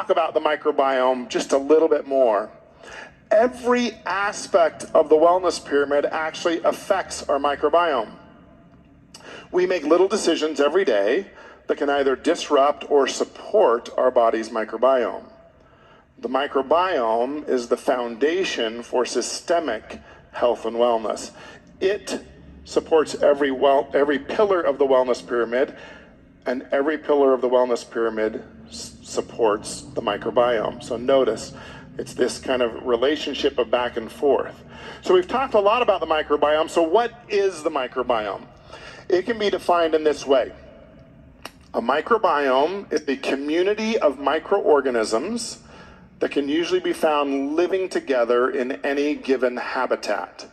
talk about the microbiome just a little bit more. Every aspect of the wellness pyramid actually affects our microbiome. We make little decisions every day that can either disrupt or support our body's microbiome. The microbiome is the foundation for systemic health and wellness. It supports every pillar of the wellness pyramid, and every pillar of the wellness pyramid supports the microbiome. So notice, it's this kind of relationship of back and forth. So we've talked a lot about the microbiome. So what is the microbiome? It can be defined in this way. A microbiome is a community of microorganisms that can usually be found living together in any given habitat.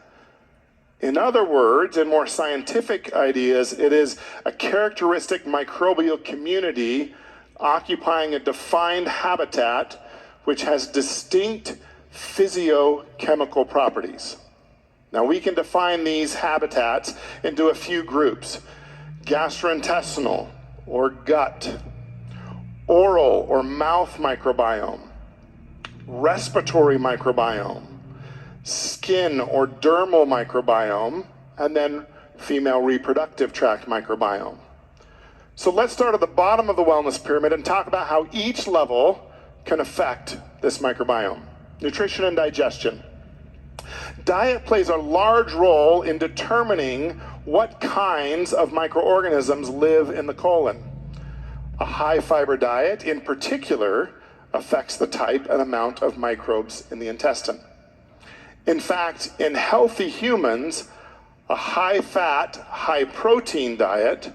In other words, in more scientific ideas, it is a characteristic microbial community occupying a defined habitat which has distinct physiochemical properties. Now we can define these habitats into a few groups: gastrointestinal or gut, oral or mouth microbiome, respiratory microbiome, skin or dermal microbiome, and then female reproductive tract microbiome. So let's start at the bottom of the wellness pyramid and talk about how each level can affect this microbiome. Nutrition and digestion. Diet plays a large role in determining what kinds of microorganisms live in the colon. A high fiber diet in particular affects the type and amount of microbes in the intestine. In fact, in healthy humans, a high fat, high protein diet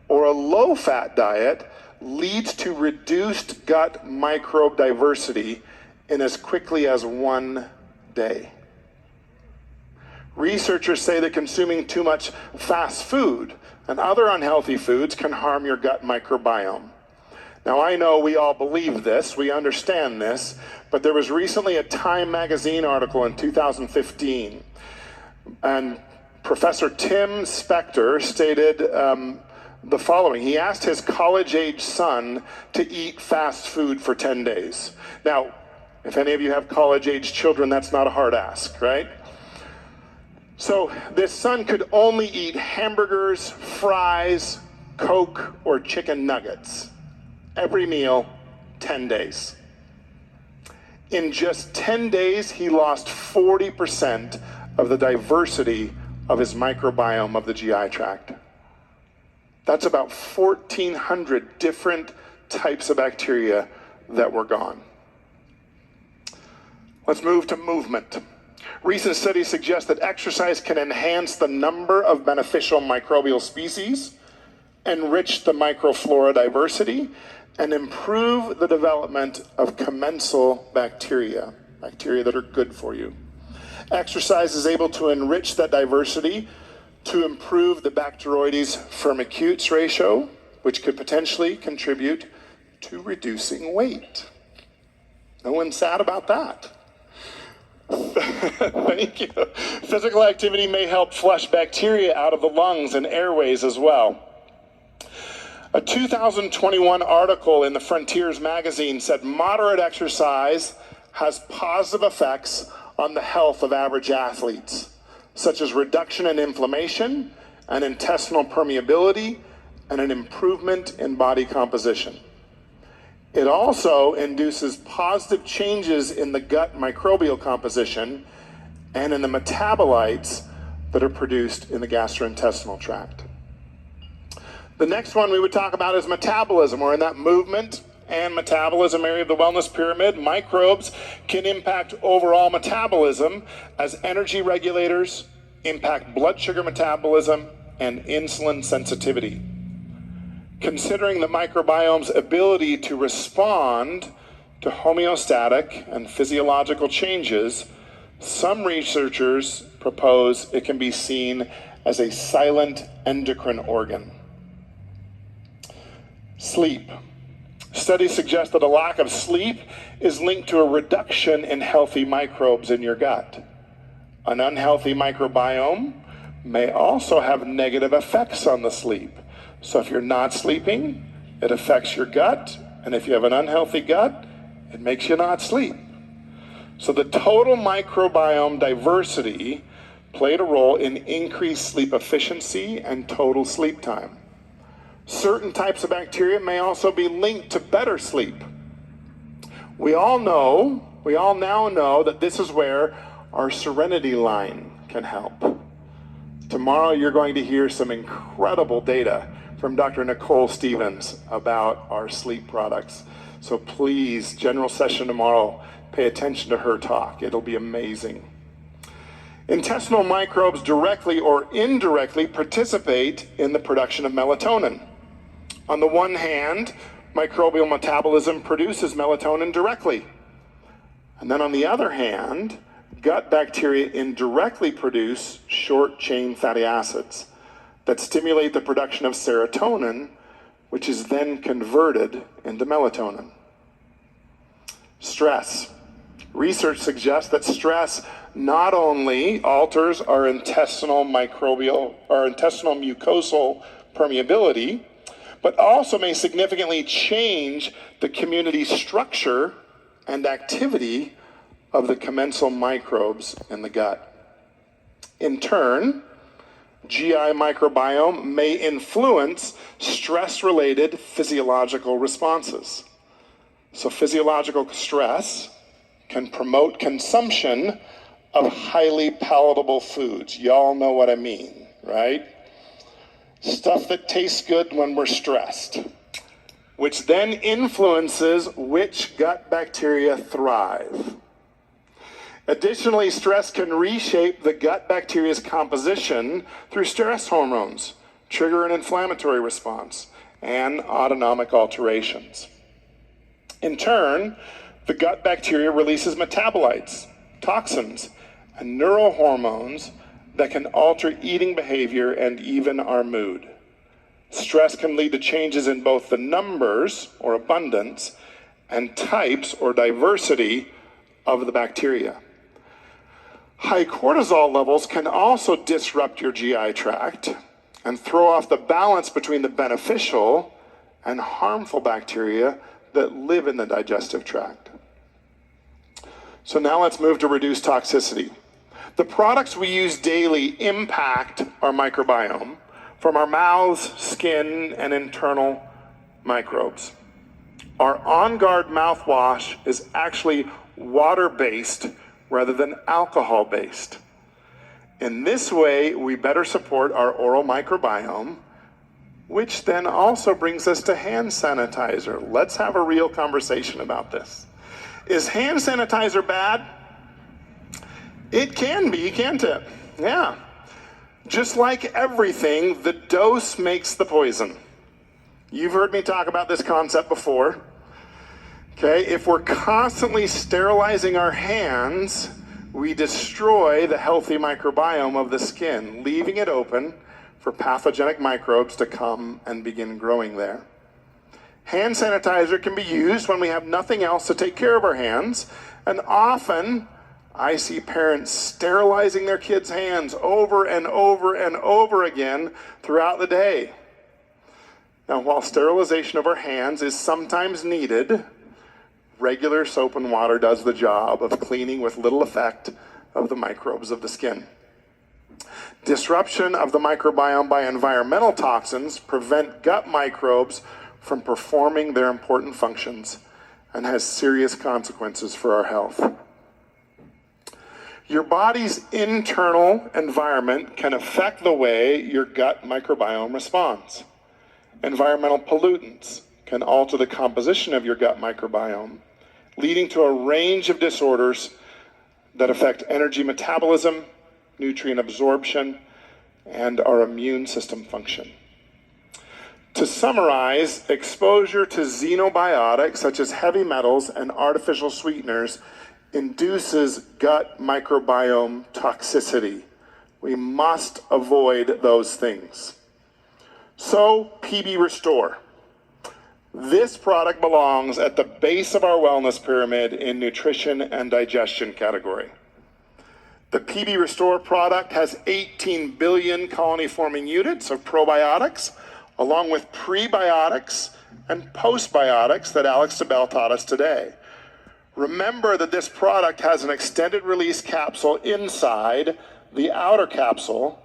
or a low fat diet leads to reduced gut microbe diversity in as quickly as 1 day. Researchers say that consuming too much fast food and other unhealthy foods can harm your gut microbiome. Now, I know we all believe this, we understand this, but there was recently a Time magazine article in 2015, and Professor Tim Spector stated the following. He asked his college-age son to eat fast food for 10 days. Now, if any of you have college-age children, that's not a hard ask, right? So this son could only eat hamburgers, fries, Coke, or chicken nuggets every meal, 10 days. In just 10 days, he lost 40% of the diversity of his microbiome of the GI tract. That's about 1,400 different types of bacteria that were gone. Let's move to movement. Recent studies suggest that exercise can enhance the number of beneficial microbial species, enrich the microflora diversity, and improve the development of commensal bacteria, bacteria that are good for you. Exercise is able to enrich that diversity to improve the Bacteroides firmicutes ratio, which could potentially contribute to reducing weight. No one's sad about that. Thank you. Physical activity may help flush bacteria out of the lungs and airways as well. A 2021 article in the Frontiers magazine said moderate exercise has positive effects on the health of average athletes, such as reduction in inflammation and intestinal permeability and an improvement in body composition. It also induces positive changes in the gut microbial composition and in the metabolites that are produced in the gastrointestinal tract. The next one we would talk about is metabolism. We're in that movement and metabolism area of the wellness pyramid. Microbes can impact overall metabolism as energy regulators, impact blood sugar metabolism, and insulin sensitivity. Considering the microbiome's ability to respond to homeostatic and physiological changes, some researchers propose it can be seen as a silent endocrine organ. Sleep. Studies suggest that a lack of sleep is linked to a reduction in healthy microbes in your gut. An unhealthy microbiome may also have negative effects on the sleep. So if you're not sleeping, it affects your gut, and if you have an unhealthy gut, It makes you not sleep. So the total microbiome diversity played a role in increased sleep efficiency and total sleep time. Certain types of bacteria may also be linked to better sleep. We all now know that this is where our Serenity line can help. Tomorrow you're going to hear some incredible data from Dr. Nicole Stevens about our sleep products. So please, general session tomorrow, pay attention to her talk. It'll be amazing. Intestinal microbes directly or indirectly participate in the production of melatonin. On the one hand, microbial metabolism produces melatonin directly. And then on the other hand, gut bacteria indirectly produce short-chain fatty acids that stimulate the production of serotonin, which is then converted into melatonin. Stress. Research suggests that stress not only alters our intestinal mucosal permeability, but also may significantly change the community structure and activity of the commensal microbes in the gut. In turn, GI microbiome may influence stress-related physiological responses. So physiological stress can promote consumption of highly palatable foods. Y'all know what I mean, right? Stuff that tastes good when we're stressed, which then influences which gut bacteria thrive. Additionally, stress can reshape the gut bacteria's composition through stress hormones, trigger an inflammatory response, and autonomic alterations. In turn, the gut bacteria releases metabolites, toxins, and neurohormones that can alter eating behavior and even our mood. Stress can lead to changes in both the numbers, or abundance, and types, or diversity, of the bacteria. High cortisol levels can also disrupt your GI tract and throw off the balance between the beneficial and harmful bacteria that live in the digestive tract. So now let's move to reduced toxicity. The products we use daily impact our microbiome from our mouths, skin, and internal microbes. Our On Guard mouthwash is actually water-based rather than alcohol-based. In this way, we better support our oral microbiome, which then also brings us to hand sanitizer. Let's have a real conversation about this. Is hand sanitizer bad? It can be, can't it? Yeah. Just like everything, the dose makes the poison. You've heard me talk about this concept before. Okay, if we're constantly sterilizing our hands, we destroy the healthy microbiome of the skin, leaving it open for pathogenic microbes to come and begin growing there. Hand sanitizer can be used when we have nothing else to take care of our hands, and often I see parents sterilizing their kids' hands over and over and over again throughout the day. Now, while sterilization of our hands is sometimes needed, regular soap and water does the job of cleaning with little effect of the microbes of the skin. Disruption of the microbiome by environmental toxins prevent gut microbes from performing their important functions and has serious consequences for our health. Your body's internal environment can affect the way your gut microbiome responds. Environmental pollutants can alter the composition of your gut microbiome, leading to a range of disorders that affect energy metabolism, nutrient absorption, and our immune system function. To summarize, exposure to xenobiotics such as heavy metals and artificial sweeteners induces gut microbiome toxicity. We must avoid those things. So, PB Restore. This product belongs at the base of our wellness pyramid in nutrition and digestion category. The PB Restore product has 18 billion colony-forming units of probiotics, along with prebiotics and postbiotics that Alex DeBell taught us today. Remember that this product has an extended release capsule inside the outer capsule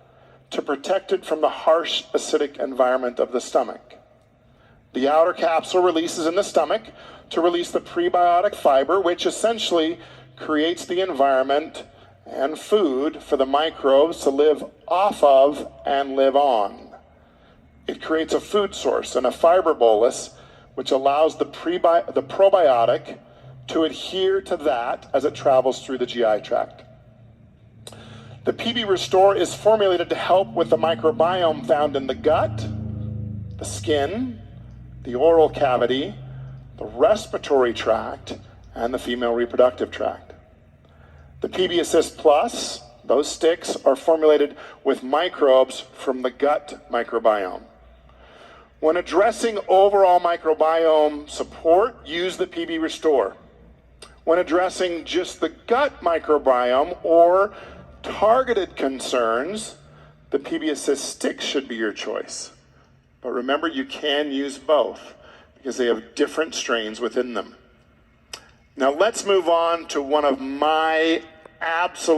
to protect it from the harsh acidic environment of the stomach. The outer capsule releases in the stomach to release the prebiotic fiber, which essentially creates the environment and food for the microbes to live off of and live on. It creates a food source and a fiber bolus, which allows the probiotic to adhere to that as it travels through the GI tract. The PB Restore is formulated to help with the microbiome found in the gut, the skin, the oral cavity, the respiratory tract, and the female reproductive tract. The PB Assist Plus, those sticks, are formulated with microbes from the gut microbiome. When addressing overall microbiome support, use the PB Restore. When addressing just the gut microbiome or targeted concerns, the PB Assist sticks should be your choice. But remember, you can use both because they have different strains within them. Now let's move on to one of my absolute